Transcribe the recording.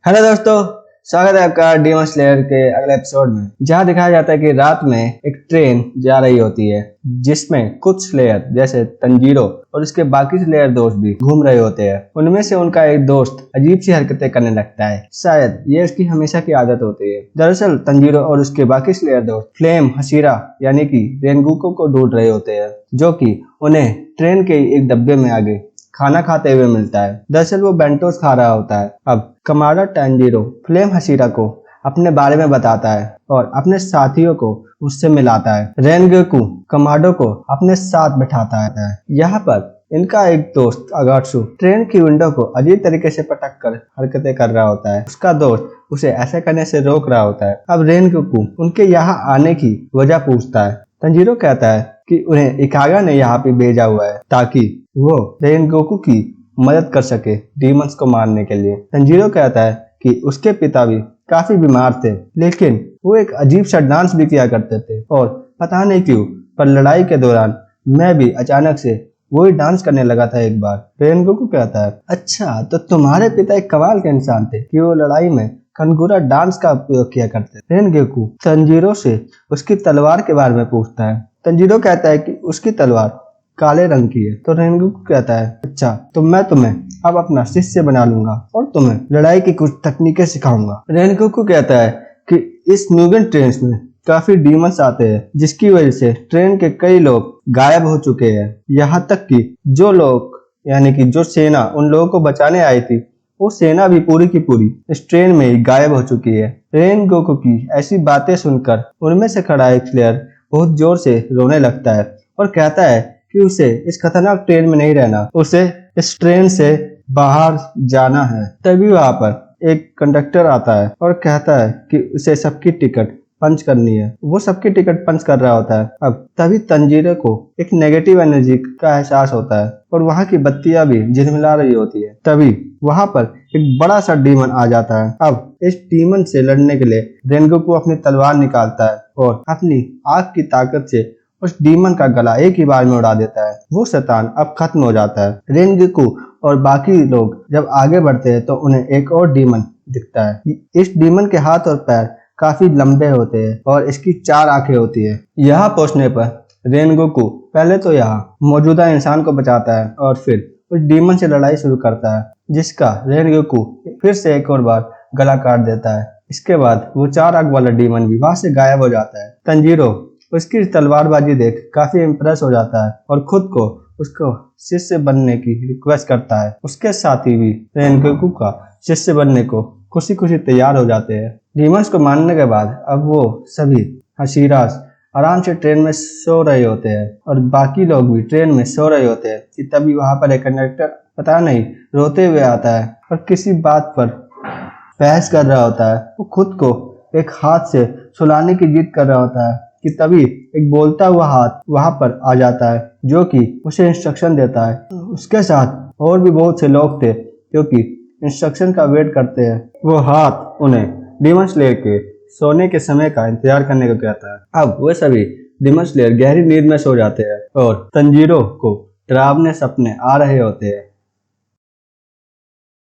Hello दोस्तों, स्वागत है आपका डीमन स्लेयर के अगले एपिसोड में, जहां दिखाया जाता है कि रात में एक ट्रेन जा रही होती है जिसमें कुछ स्लेयर जैसे तंजीरो और उसके बाकी स्लेयर दोस्त भी घूम रहे होते हैं। उनमें से उनका एक दोस्त अजीब सी हरकतें करने लगता है। शायद ये उसकी हमेशा की आदत होती है। दरअसल तंजीरो और उसके बाकी स्लेयर दोस्त फ्लेम हशीरा यानी कि रेनगुको को ढूंढ रहे होते हैं, जो कि उन्हें ट्रेन के एक डब्बे में आगे खाना खाते हुए मिलता है। दरअसल वो बेंटोस खा रहा होता है। अब कमांडर टैंजीरो फ्लेम हशीरा को अपने बारे में बताता है और अपने साथियों को उससे मिलाता है। रेनगुको कमांडो को अपने साथ बिठाता है। यहाँ पर इनका एक दोस्त अगात्सु ट्रेन की विंडो को अजीब तरीके से पटक कर हरकतें कर रहा होता है। उसका दोस्त उसे ऐसे करने से रोक रहा होता है। अब रेनगुको उनके यहाँ आने की वजह पूछता है। तंजीरो कहता है कि उन्हें इकागा ने यहाँ पे भेजा हुआ है ताकि वो रेनगुको की मदद कर सके डीमंस को मारने के लिए। तंजीरो कहता है कि उसके पिता भी काफी बीमार थे, लेकिन वो एक अजीब सा डांस भी किया करते थे और पता नहीं क्यों पर लड़ाई के दौरान मैं भी अचानक से वही डांस करने लगा था एक बार। रेनगुको कहता है, अच्छा तो तुम्हारे पिता एक कमाल के इंसान थे कि वो लड़ाई में कनगुरा डांस का उपयोग किया करते। रेनगुको तंजीरो से उसकी तलवार के बारे में पूछता है। तंजीरो कहता है कि उसकी तलवार काले रंग की है। तो रेनगुको कहता है, अच्छा तो मैं तुम्हें अब अपना शिष्य बना लूंगा और तुम्हें लड़ाई की कुछ तकनीकें सिखाऊंगा। रेनगुको कहता है कि इस म्यूगन ट्रेन में काफी डीमंस आते हैं, जिसकी वजह से ट्रेन के कई लोग गायब हो चुके हैं। यहाँ तक कि जो लोग यानी कि जो सेना उन लोगों को बचाने आई थी, वो सेना भी पूरी की पूरी इस ट्रेन में ही गायब हो चुकी है। रेनगुको की ऐसी बातें सुनकर उनमें से खड़ा एक प्लेयर बहुत जोर से रोने लगता है और कहता है कि उसे इस खतरनाक ट्रेन में नहीं रहना, उसे इस ट्रेन से बाहर जाना है। तभी वहां पर एक कंडक्टर आता है और कहता है कि उसे सबकी टिकट पंच करनी है। वो सबकी टिकट पंच कर रहा होता है। अब तभी तंजीरो को एक नेगेटिव एनर्जी का एहसास होता है और वहां की बत्तियां भी झिलमिला रही होती है। तभी वहां पर एक बड़ा सा डीमन आ जाता है। अब इस डीमन से लड़ने के लिए रेनगुको अपनी तलवार निकालता है और अपनी आग की ताकत से उस डीमन का गला एक ही बार में उड़ा देता है। वो शैतान अब खत्म हो जाता है। रेनगुको और बाकी लोग जब आगे बढ़ते हैं तो उन्हें एक और डीमन दिखता है। इस डीमन के हाथ और पैर काफी लंबे होते हैं और इसकी 4 आंखें होती है। यहाँ पहुंचने पर रेनगुको पहले तो यहाँ मौजूदा इंसान को बचाता है और फिर उस डीमन से लड़ाई शुरू करता है, जिसका रेनगुको फिर से एक और बार गला काट देता है। इसके बाद वो 4 आंख वाला डीमन भी वहां से गायब हो जाता है। तंजीरो उसकी तलवारबाजी देख काफी इम्प्रेस हो जाता है और खुद को उसको शिष्य बनने की रिक्वेस्ट करता है। उसके साथी भी रेनगुको का शिष्य बनने को खुशी खुशी तैयार हो जाते हैं। डीमंस को मारने के बाद अब वो सभी हशीरास आराम से ट्रेन में सो रहे होते हैं और बाकी लोग भी ट्रेन में सो रहे होते हैं कि तभी वहां पर एक कंडक्टर पता नहीं रोते हुए आता है और किसी बात पर बहस कर रहा होता है। वो खुद को एक हाथ से सुलाने की जिद कर रहा होता है कि तभी एक बोलता हुआ हाथ वहां पर आ जाता है, जो कि उसे इंस्ट्रक्शन देता है। उसके साथ और भी बहुत से लोग थे जो कि इंस्ट्रक्शन का वेट करते हैं। वो हाथ उन्हें डीमन स्लेयर के सोने के समय का इंतजार करने को कहता है। अब वे सभी डीमन स्लेयर गहरी नींद में सो जाते हैं और तंजीरो को डरावने सपने आ रहे होते हैं।